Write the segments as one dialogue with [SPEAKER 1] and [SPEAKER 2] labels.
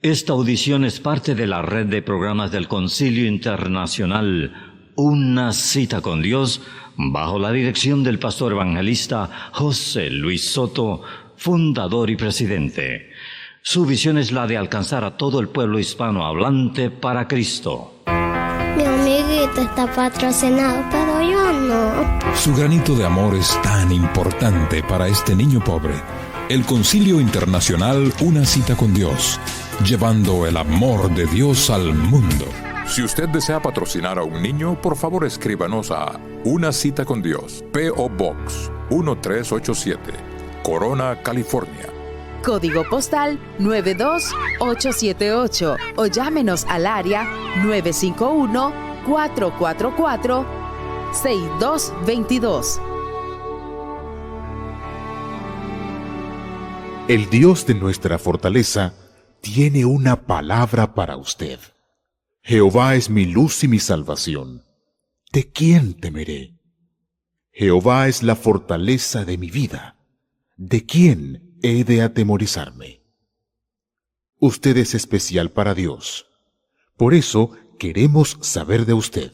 [SPEAKER 1] Esta audición es parte de la red de programas del Concilio Internacional Una Cita con Dios, bajo la dirección del pastor evangelista José Luis Soto, fundador y presidente. Su visión es la de alcanzar a todo el pueblo hispanohablante para Cristo.
[SPEAKER 2] Mi amiguito está patrocinado, pero yo no.
[SPEAKER 3] Su granito de amor es tan importante para este niño pobre. El Concilio Internacional Una Cita con Dios, llevando el amor de Dios al mundo.
[SPEAKER 4] Si usted desea patrocinar a un niño, por favor escríbanos a Una Cita con Dios, P.O. Box 1387, Corona, California.
[SPEAKER 5] Código postal 92878 o llámenos al área 951-444-6222.
[SPEAKER 6] El Dios de nuestra fortaleza tiene una palabra para usted. Jehová es mi luz y mi salvación. ¿De quién temeré? Jehová es la fortaleza de mi vida. ¿De quién he de atemorizarme? Usted es especial para Dios. Por eso queremos saber de usted.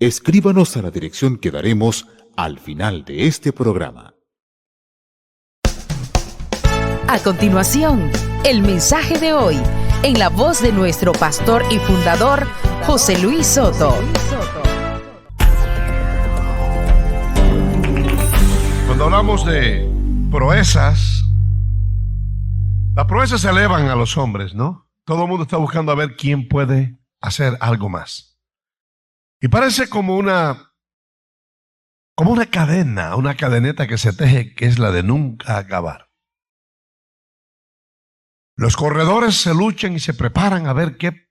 [SPEAKER 6] Escríbanos a la dirección que daremos al final de este programa.
[SPEAKER 5] A continuación, el mensaje de hoy, en la voz de nuestro pastor y fundador, José Luis Soto.
[SPEAKER 7] Cuando hablamos de proezas, las proezas se elevan a los hombres, ¿no? Todo el mundo está buscando a ver quién puede hacer algo más. Y parece como una cadena, una cadeneta que se teje, que es la de nunca acabar. Los corredores se luchan y se preparan a ver qué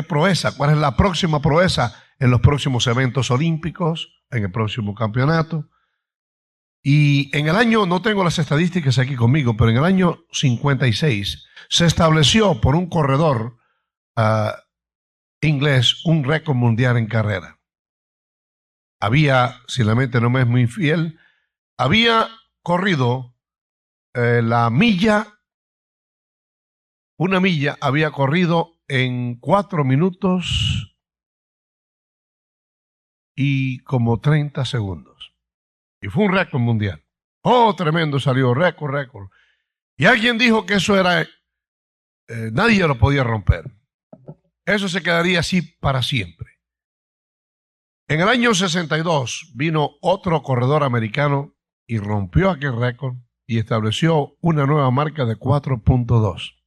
[SPEAKER 7] proeza, cuál es la próxima proeza en los próximos eventos olímpicos, en el próximo campeonato. Y en el año, no tengo las estadísticas aquí conmigo, pero en el año 56 se estableció por un corredor inglés un récord mundial en carrera. Había, si la mente no me es muy fiel, había corrido una milla había corrido en 4 minutos y como 30 segundos. Y fue un récord mundial. Oh, tremendo, salió récord. Y alguien dijo que eso era, nadie lo podía romper. Eso se quedaría así para siempre. En el año 62 vino otro corredor americano y rompió aquel récord y estableció una nueva marca de 4.2.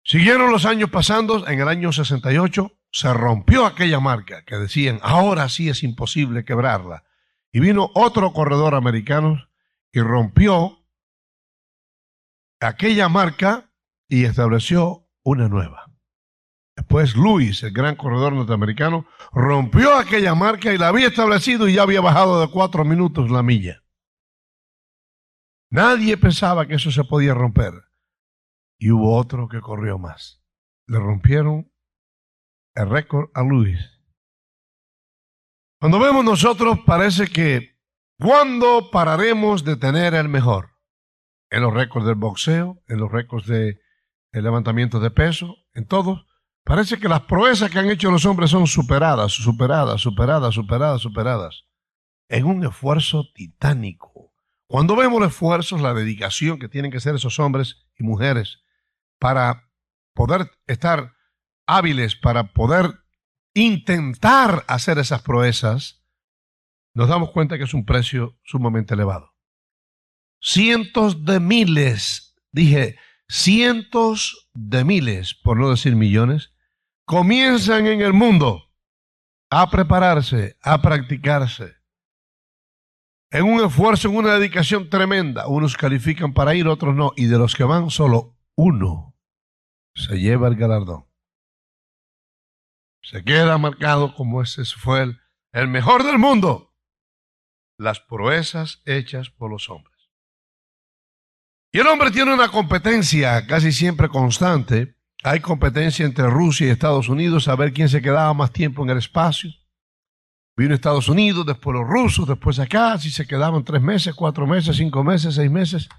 [SPEAKER 7] Siguieron los años pasando. En el año 68 se rompió aquella marca que decían, ahora sí es imposible quebrarla. Y vino otro corredor americano y rompió aquella marca y estableció una nueva. Después Lewis, el gran corredor norteamericano, rompió aquella marca y la había establecido y ya había bajado de 4 minutos la milla. Nadie pensaba que eso se podía romper. Y hubo otro que corrió más. Le rompieron el récord a Lewis. Cuando vemos nosotros, parece que ¿cuándo pararemos de tener el mejor? En los récords del boxeo, en los récords de levantamiento de peso, en todos. Parece que las proezas que han hecho los hombres son superadas. En un esfuerzo titánico. Cuando vemos los esfuerzos, la dedicación que tienen que hacer esos hombres y mujeres para poder estar hábiles, para poder intentar hacer esas proezas, nos damos cuenta que es un precio sumamente elevado. Cientos de miles, por no decir millones, comienzan en el mundo a prepararse, a practicarse. En un esfuerzo, en una dedicación tremenda. Unos califican para ir, otros no. Y de los que van, solo uno se lleva el galardón. Se queda marcado como ese fue el mejor del mundo. Las proezas hechas por los hombres. Y el hombre tiene una competencia casi siempre constante. Hay competencia entre Rusia y Estados Unidos a ver quién se quedaba más tiempo en el espacio. Vino Estados Unidos, después los rusos, después acá, si se quedaban 3 meses, 4 meses, 5 meses, 6 meses.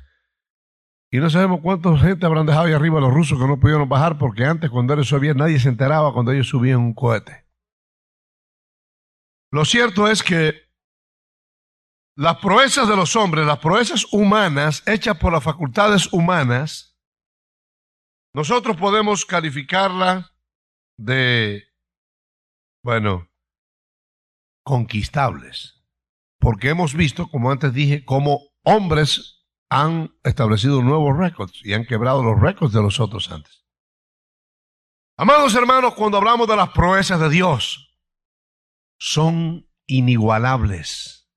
[SPEAKER 7] Y no sabemos cuánta gente habrán dejado ahí arriba los rusos que no pudieron bajar, porque antes, cuando ellos subían, nadie se enteraba cuando ellos subían un cohete. Lo cierto es que las proezas de los hombres, las proezas humanas, hechas por las facultades humanas, nosotros podemos calificarlas de, conquistables. Porque hemos visto, como antes dije, cómo hombres han establecido nuevos récords y han quebrado los récords de los otros antes. Amados hermanos, cuando hablamos de las proezas de Dios, son inigualables.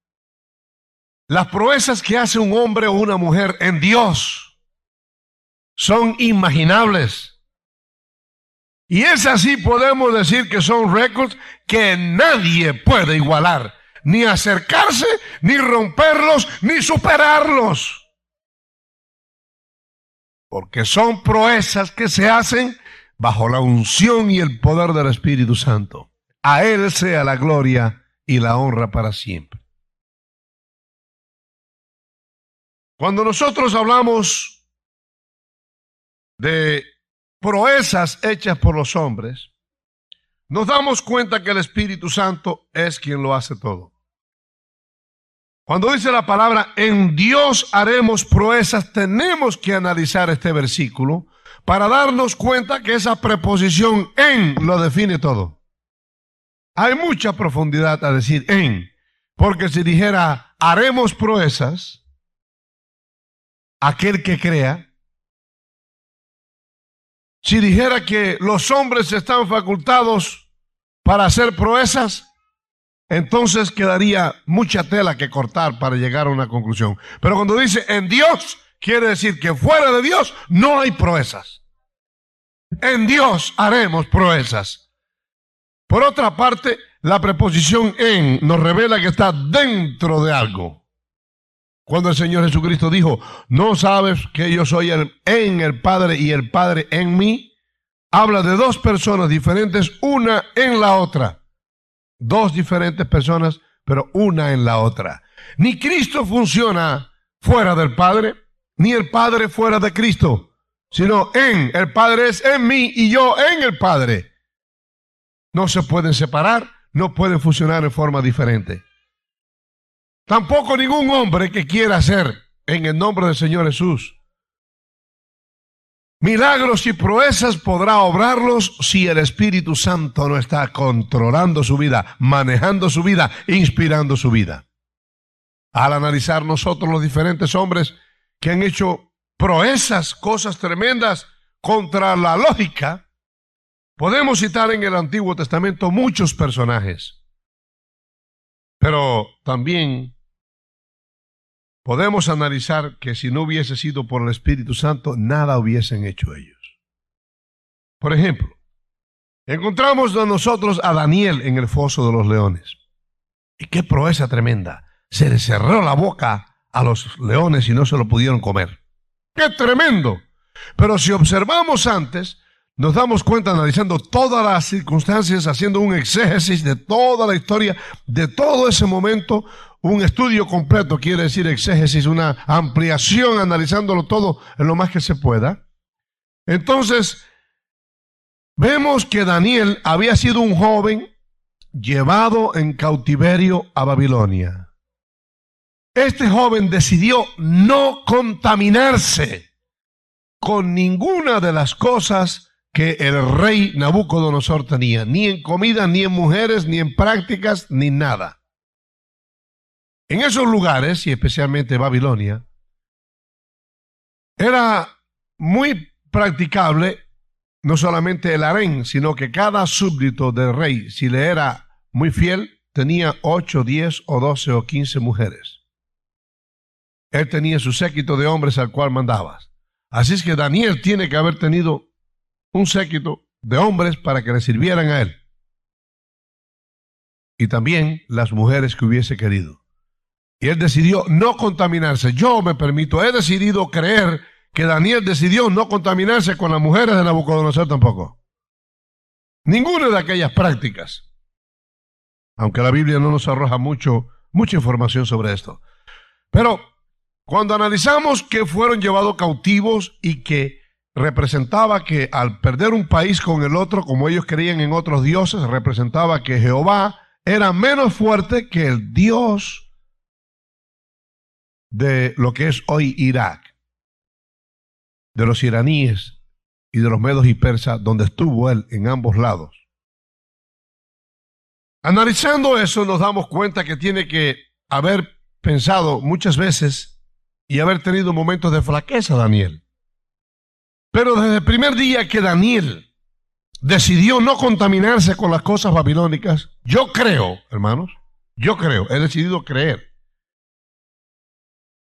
[SPEAKER 7] Las proezas que hace un hombre o una mujer en Dios son inimaginables. Y es así, podemos decir que son récords que nadie puede igualar, ni acercarse, ni romperlos, ni superarlos. Porque son proezas que se hacen bajo la unción y el poder del Espíritu Santo. A Él sea la gloria y la honra para siempre. Cuando nosotros hablamos de proezas hechas por los hombres, nos damos cuenta que el Espíritu Santo es quien lo hace todo. Cuando dice la palabra, en Dios haremos proezas, tenemos que analizar este versículo para darnos cuenta que esa preposición en lo define todo. Hay mucha profundidad a decir en, porque si dijera haremos proezas, aquel que crea, si dijera que los hombres están facultados para hacer proezas, entonces quedaría mucha tela que cortar para llegar a una conclusión. Pero cuando dice en Dios, quiere decir que fuera de Dios no hay proezas. En Dios haremos proezas. Por otra parte, la preposición en nos revela que está dentro de algo. Cuando el Señor Jesucristo dijo, ¿no sabes que yo soy en el Padre y el Padre en mí? Habla de dos personas diferentes, una en la otra. Dos diferentes personas, pero una en la otra. Ni Cristo funciona fuera del Padre, ni el Padre fuera de Cristo, sino en. El Padre es en mí y yo en el Padre. No se pueden separar, no pueden funcionar en forma diferente. Tampoco ningún hombre que quiera hacer en el nombre del Señor Jesús milagros y proezas podrá obrarlos si el Espíritu Santo no está controlando su vida, manejando su vida, inspirando su vida. Al analizar nosotros los diferentes hombres que han hecho proezas, cosas tremendas contra la lógica, podemos citar en el Antiguo Testamento muchos personajes. Pero también podemos analizar que si no hubiese sido por el Espíritu Santo, nada hubiesen hecho ellos. Por ejemplo, encontramos a nosotros a Daniel en el foso de los leones. Y qué proeza tremenda. Se le cerró la boca a los leones y no se lo pudieron comer. ¡Qué tremendo! Pero si observamos antes, nos damos cuenta analizando todas las circunstancias, haciendo un exégesis de toda la historia, de todo ese momento. Un estudio completo quiere decir exégesis, una ampliación, analizándolo todo en lo más que se pueda. Entonces, vemos que Daniel había sido un joven llevado en cautiverio a Babilonia. Este joven decidió no contaminarse con ninguna de las cosas que el rey Nabucodonosor tenía, ni en comida, ni en mujeres, ni en prácticas, ni nada. En esos lugares, y especialmente Babilonia, era muy practicable no solamente el harén, sino que cada súbdito del rey, si le era muy fiel, tenía 8, 10 o 12 o 15 mujeres. Él tenía su séquito de hombres al cual mandaba. Así es que Daniel tiene que haber tenido un séquito de hombres para que le sirvieran a él. Y también las mujeres que hubiese querido. Y él decidió no contaminarse. Yo me permito, he decidido creer que Daniel decidió no contaminarse con las mujeres de Nabucodonosor tampoco. Ninguna de aquellas prácticas. Aunque la Biblia no nos arroja mucha información sobre esto. Pero Cuando analizamos que fueron llevados cautivos y que representaba que al perder un país con el otro, como ellos creían en otros dioses, representaba que Jehová era menos fuerte que el Dios de lo que es hoy Irak, de los iraníes y de los medos y persas, donde estuvo él en ambos lados. Analizando eso, nos damos cuenta que tiene que haber pensado muchas veces y haber tenido momentos de flaqueza Daniel. Pero desde el primer día que Daniel decidió no contaminarse con las cosas babilónicas, yo creo, hermanos, he decidido creer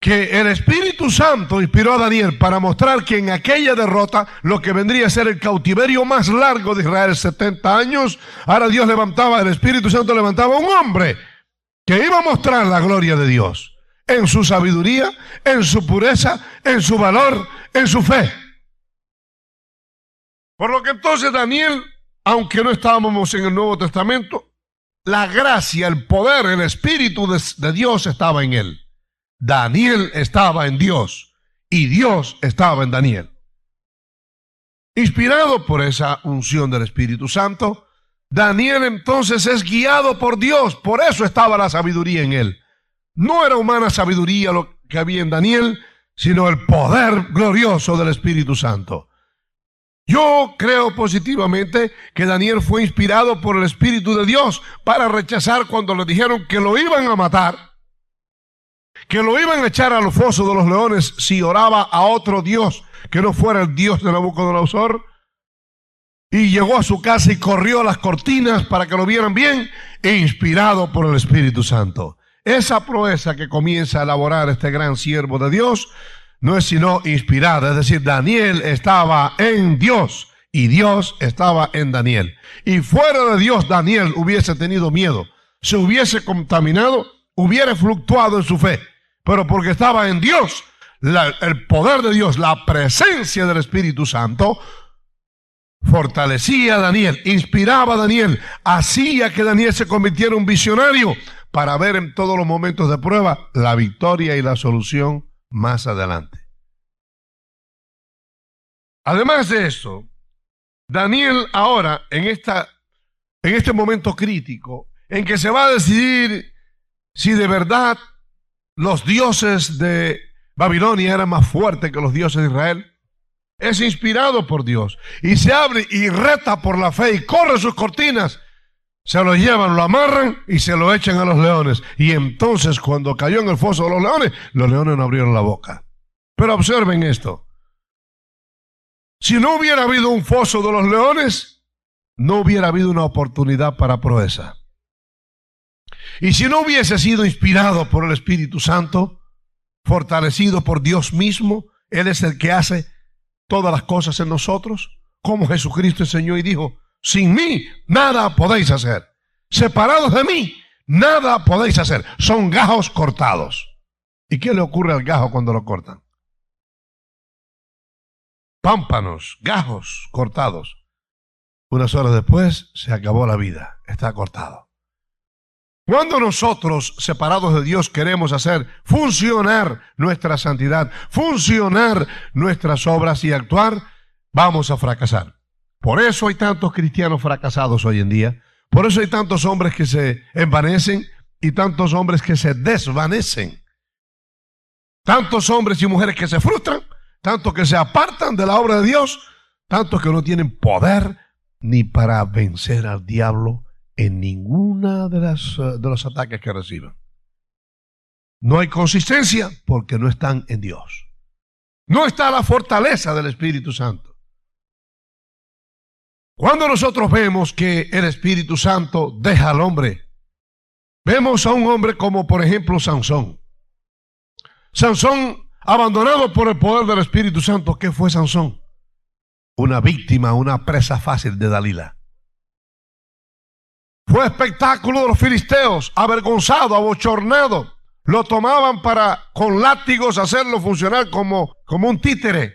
[SPEAKER 7] que el Espíritu Santo inspiró a Daniel para mostrar que en aquella derrota, lo que vendría a ser el cautiverio más largo de Israel, 70 años, ahora Dios levantaba, el Espíritu Santo levantaba a un hombre que iba a mostrar la gloria de Dios en su sabiduría, en su pureza, en su valor, en su fe. Por lo que entonces Daniel, aunque no estábamos en el Nuevo Testamento, la gracia, el poder, el Espíritu de Dios estaba en él. Daniel estaba en Dios y Dios estaba en Daniel. Inspirado por esa unción del Espíritu Santo, Daniel entonces es guiado por Dios, por eso estaba la sabiduría en él. No era humana sabiduría lo que había en Daniel, sino el poder glorioso del Espíritu Santo. Yo creo positivamente que Daniel fue inspirado por el Espíritu de Dios para rechazar cuando le dijeron que lo iban a matar, que lo iban a echar al foso de los leones si oraba a otro Dios que no fuera el Dios de Nabucodonosor. Y llegó a su casa y corrió las cortinas para que lo vieran bien, inspirado por el Espíritu Santo. Esa proeza que comienza a elaborar este gran siervo de Dios no es sino inspirada, es decir, Daniel estaba en Dios y Dios estaba en Daniel. Y fuera de Dios, Daniel hubiese tenido miedo, se hubiese contaminado, hubiera fluctuado en su fe, pero porque estaba en Dios, el poder de Dios, la presencia del Espíritu Santo, fortalecía a Daniel, inspiraba a Daniel, hacía que Daniel se convirtiera en un visionario para ver en todos los momentos de prueba la victoria y la solución más adelante. Además de esto, Daniel ahora, en este momento crítico, en que se va a decidir si de verdad los dioses de Babilonia eran más fuertes que los dioses de Israel, es inspirado por Dios y se abre y reta por la fe y corre sus cortinas, se lo llevan, lo amarran y se lo echan a los leones. Y entonces cuando cayó en el foso de los leones no abrieron la boca. Pero observen esto, si no hubiera habido un foso de los leones, no hubiera habido una oportunidad para proeza. Y si no hubiese sido inspirado por el Espíritu Santo, fortalecido por Dios mismo, Él es el que hace todas las cosas en nosotros, como Jesucristo enseñó y dijo: sin mí nada podéis hacer, separados de mí nada podéis hacer. Son gajos cortados. ¿Y qué le ocurre al gajo cuando lo cortan? Pámpanos, gajos cortados. Unas horas después se acabó la vida, está cortado. Cuando nosotros, separados de Dios, queremos hacer funcionar nuestra santidad, funcionar nuestras obras y actuar, vamos a fracasar. Por eso hay tantos cristianos fracasados hoy en día. Por eso hay tantos hombres que se envanecen y tantos hombres que se desvanecen. Tantos hombres y mujeres que se frustran, tantos que se apartan de la obra de Dios, tantos que no tienen poder ni para vencer al diablo en ninguna de los ataques que reciben. No hay consistencia porque no están en Dios. No está la fortaleza del Espíritu Santo. Cuando nosotros vemos que el Espíritu Santo deja al hombre, vemos a un hombre como por ejemplo Sansón. Sansón, abandonado por el poder del Espíritu Santo, ¿qué fue Sansón? Una víctima, una presa fácil de Dalila. Fue espectáculo de los filisteos, avergonzado, abochornado. Lo tomaban con látigos, hacerlo funcionar como un títere.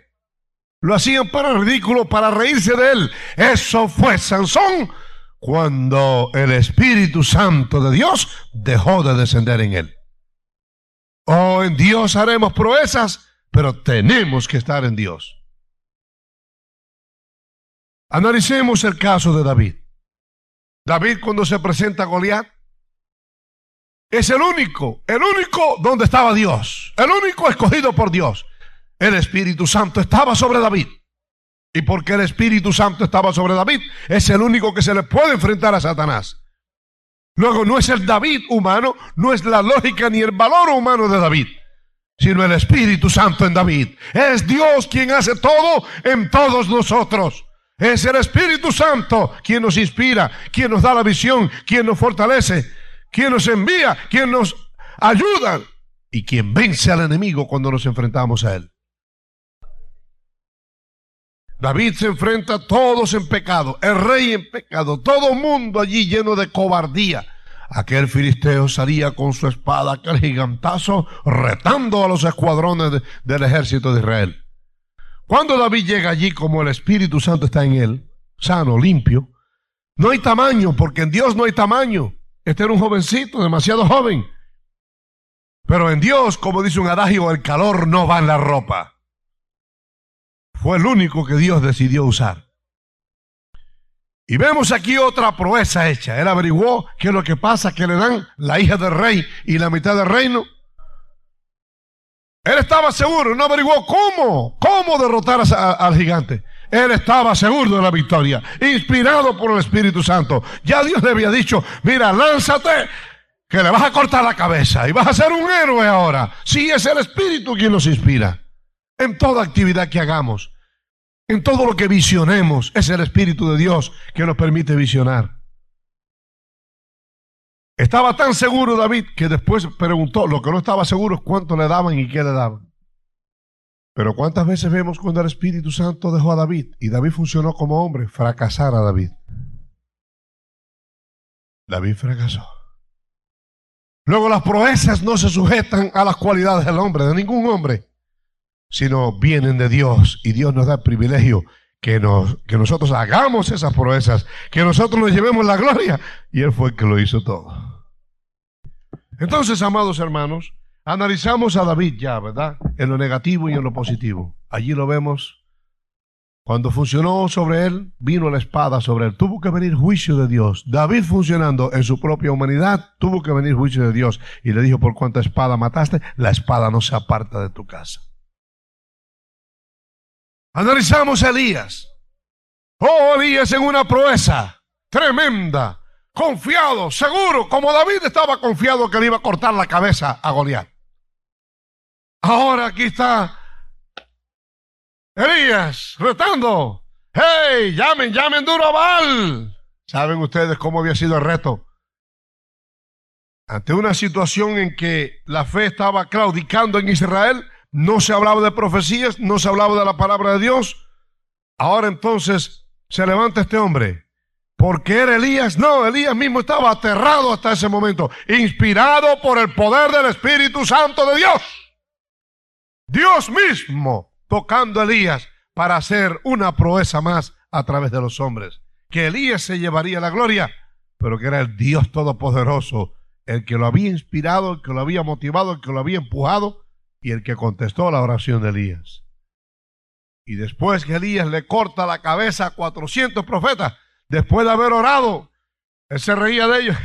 [SPEAKER 7] Lo hacían para ridículo, para reírse de él. Eso fue Sansón cuando el Espíritu Santo de Dios dejó de descender en él. Oh, en Dios haremos proezas, pero tenemos que estar en Dios. Analicemos el caso de David. David, cuando se presenta a Goliat, es el único donde estaba Dios, el único escogido por Dios. El Espíritu Santo estaba sobre David. Y porque el Espíritu Santo estaba sobre David, es el único que se le puede enfrentar a Satanás. Luego, no es el David humano, no es la lógica ni el valor humano de David, sino el Espíritu Santo en David. Es Dios quien hace todo en todos nosotros. Es el Espíritu Santo quien nos inspira, quien nos da la visión, quien nos fortalece, quien nos envía, quien nos ayuda y quien vence al enemigo cuando nos enfrentamos a él. David se enfrenta a todos en pecado, el rey en pecado, todo mundo allí lleno de cobardía. Aquel filisteo salía con su espada, aquel gigantazo, retando a los escuadrones del ejército de Israel. Cuando David llega allí, como el Espíritu Santo está en él, sano, limpio, no hay tamaño, porque en Dios no hay tamaño. Este era un jovencito, demasiado joven. Pero en Dios, como dice un adagio, el calor no va en la ropa. Fue el único que Dios decidió usar. Y vemos aquí otra proeza hecha. Él averiguó qué es lo que pasa, que le dan la hija del rey y la mitad del reino. Él estaba seguro, no averiguó cómo derrotar al gigante. Él estaba seguro de la victoria, inspirado por el Espíritu Santo. Ya Dios le había dicho, mira, lánzate, que le vas a cortar la cabeza y vas a ser un héroe ahora. Sí, es el Espíritu quien nos inspira. En toda actividad que hagamos, en todo lo que visionemos, es el Espíritu de Dios que nos permite visionar. Estaba tan seguro David que después preguntó. Lo que no estaba seguro es cuánto le daban y qué le daban. Pero ¿cuántas veces vemos cuando el Espíritu Santo dejó a David y David funcionó como hombre? Fracasar a David. David fracasó. Luego, las proezas no se sujetan a las cualidades del hombre, de ningún hombre, sino vienen de Dios, y Dios nos da el privilegio que nosotros hagamos esas proezas, que nosotros nos llevemos la gloria, y Él fue el que lo hizo todo. Entonces, amados hermanos, analizamos a David ya, ¿verdad? En lo negativo y en lo positivo. Allí lo vemos. Cuando funcionó sobre él, vino la espada sobre él. Tuvo que venir juicio de Dios. David, funcionando en su propia humanidad, tuvo que venir juicio de Dios. Y le dijo, por cuánta espada mataste, la espada no se aparta de tu casa. Analizamos a Elías. Oh, Elías en una proeza tremenda, confiado, seguro, como David estaba confiado que le iba a cortar la cabeza a Goliat. Ahora aquí está Elías retando. ¡Hey! ¡Llamen duro a Baal! ¿Saben ustedes cómo había sido el reto? Ante una situación en que la fe estaba claudicando en Israel, no se hablaba de profecías, no se hablaba de la palabra de Dios. Ahora entonces se levanta este hombre. ¿Porque era Elías? No, Elías mismo estaba aterrado hasta ese momento, inspirado por el poder del Espíritu Santo de Dios. Dios mismo tocando a Elías para hacer una proeza más a través de los hombres. Que Elías se llevaría la gloria, pero que era el Dios Todopoderoso, el que lo había inspirado, el que lo había motivado, el que lo había empujado y el que contestó la oración de Elías. Y después que Elías le corta la cabeza a 400 profetas, después de haber orado, él se reía de ellos.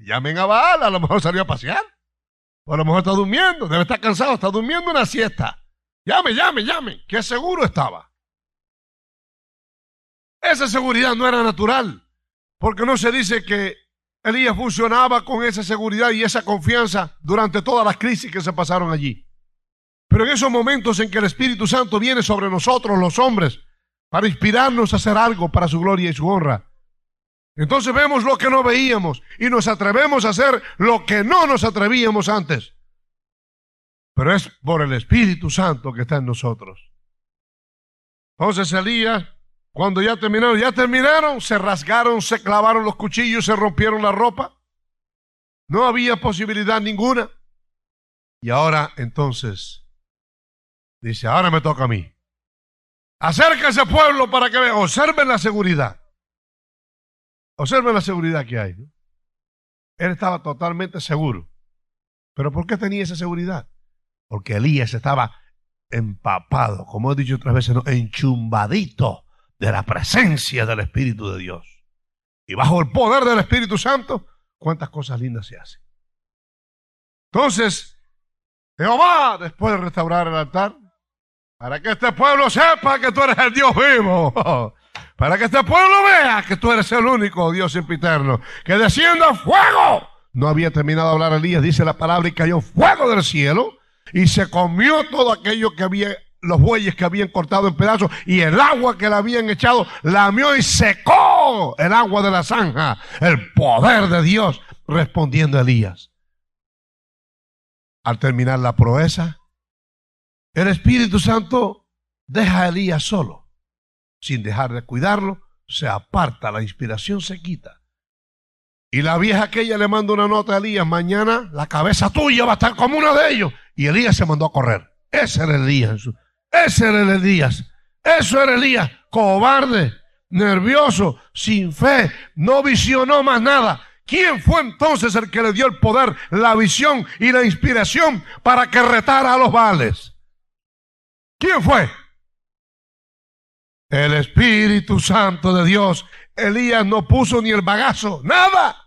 [SPEAKER 7] Llamen a Baal, a lo mejor salió a pasear. O a lo mejor está durmiendo, debe estar cansado, está durmiendo una siesta. Llamen, que seguro estaba. Esa seguridad no era natural, porque no se dice que Elías funcionaba con esa seguridad y esa confianza durante todas las crisis que se pasaron allí. Pero en esos momentos en que el Espíritu Santo viene sobre nosotros, los hombres, para inspirarnos a hacer algo para su gloria y su honra, entonces vemos lo que no veíamos y nos atrevemos a hacer lo que no nos atrevíamos antes. Pero es por el Espíritu Santo que está en nosotros. Entonces Elías, cuando ya terminaron, se rasgaron, se clavaron los cuchillos, se rompieron la ropa. No había posibilidad ninguna. Y ahora entonces dice, ahora me toca a mí. Acérquese pueblo para que vean, observen la seguridad. Observen la seguridad que hay, ¿no? Él estaba totalmente seguro. ¿Pero por qué tenía esa seguridad? Porque Elías estaba empapado, como he dicho otras veces, ¿no? Enchumbadito de la presencia del Espíritu de Dios. Y bajo el poder del Espíritu Santo, cuántas cosas lindas se hacen. Entonces, Jehová, después de restaurar el altar, para que este pueblo sepa que tú eres el Dios vivo, para que este pueblo vea que tú eres el único Dios sempiterno, que descienda fuego. No había terminado de hablar Elías, dice la palabra, y cayó fuego del cielo, y se comió todo aquello que había, los bueyes que habían cortado en pedazos, y el agua que le habían echado, lamió y secó el agua de la zanja. El poder de Dios respondiendo a Elías. Al terminar la proeza, el Espíritu Santo deja a Elías solo. Sin dejar de cuidarlo, se aparta, la inspiración se quita. Y la vieja aquella le manda una nota a Elías: mañana la cabeza tuya va a estar como uno de ellos. Y Elías se mandó a correr. Ese era Elías. Ese era el Elías. Eso era Elías. Cobarde, nervioso, sin fe, no visionó más nada. ¿Quién fue entonces el que le dio el poder, la visión y la inspiración para que retara a los Baales? ¿Quién fue? El Espíritu Santo de Dios. Elías no puso ni el bagazo, nada.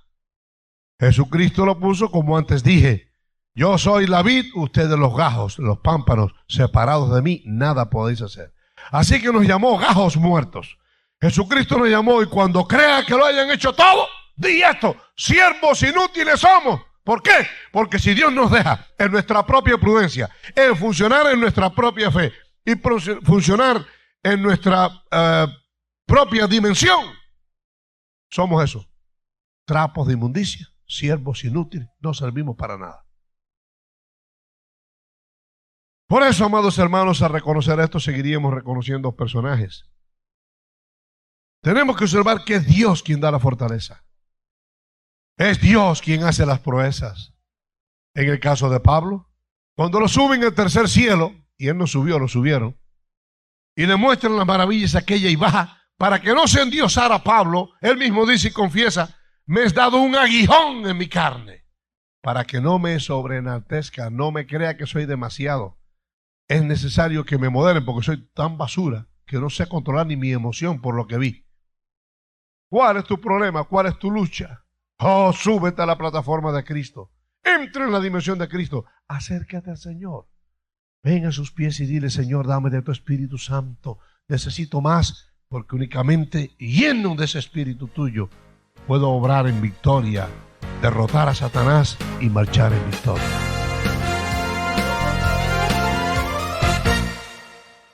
[SPEAKER 7] Jesucristo lo puso, como antes dije. Yo soy la vid, ustedes los gajos, los pámpanos, separados de mí, nada podéis hacer. Así que nos llamó gajos muertos. Jesucristo nos llamó, y cuando crea que lo hayan hecho todo, di esto: siervos inútiles somos. ¿Por qué? Porque si Dios nos deja en nuestra propia prudencia, en funcionar en nuestra propia fe y funcionar en nuestra propia dimensión, somos eso: trapos de inmundicia, siervos inútiles, no servimos para nada. Por eso, amados hermanos, al reconocer esto, seguiríamos reconociendo personajes. Tenemos que observar que es Dios quien da la fortaleza. Es Dios quien hace las proezas. En el caso de Pablo, cuando lo suben al tercer cielo, y él no subió, lo subieron, y le muestran las maravillas aquella y baja, para que no se endiosara Pablo, él mismo dice y confiesa: me has dado un aguijón en mi carne, para que no me sobreenaltezca, no me crea que soy demasiado. Es necesario que me moderen porque soy tan basura que no sé controlar ni mi emoción por lo que vi. ¿Cuál es tu problema? ¿Cuál es tu lucha? Oh, súbete a la plataforma de Cristo. Entra en la dimensión de Cristo. Acércate al Señor. Ven a sus pies y dile: Señor, dame de tu Espíritu Santo. Necesito más, porque únicamente lleno de ese Espíritu tuyo puedo obrar en victoria, derrotar a Satanás y marchar en victoria.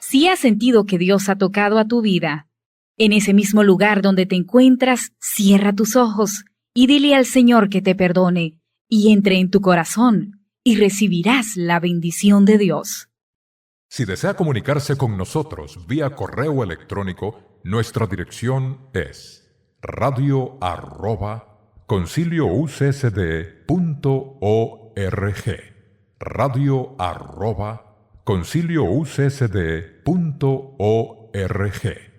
[SPEAKER 8] Si has sentido que Dios ha tocado a tu vida, en ese mismo lugar donde te encuentras, cierra tus ojos y dile al Señor que te perdone y entre en tu corazón, y recibirás la bendición de Dios.
[SPEAKER 4] Si desea comunicarse con nosotros vía correo electrónico, nuestra dirección es radio@concilioucsd.org. radio@concilioucsd.org.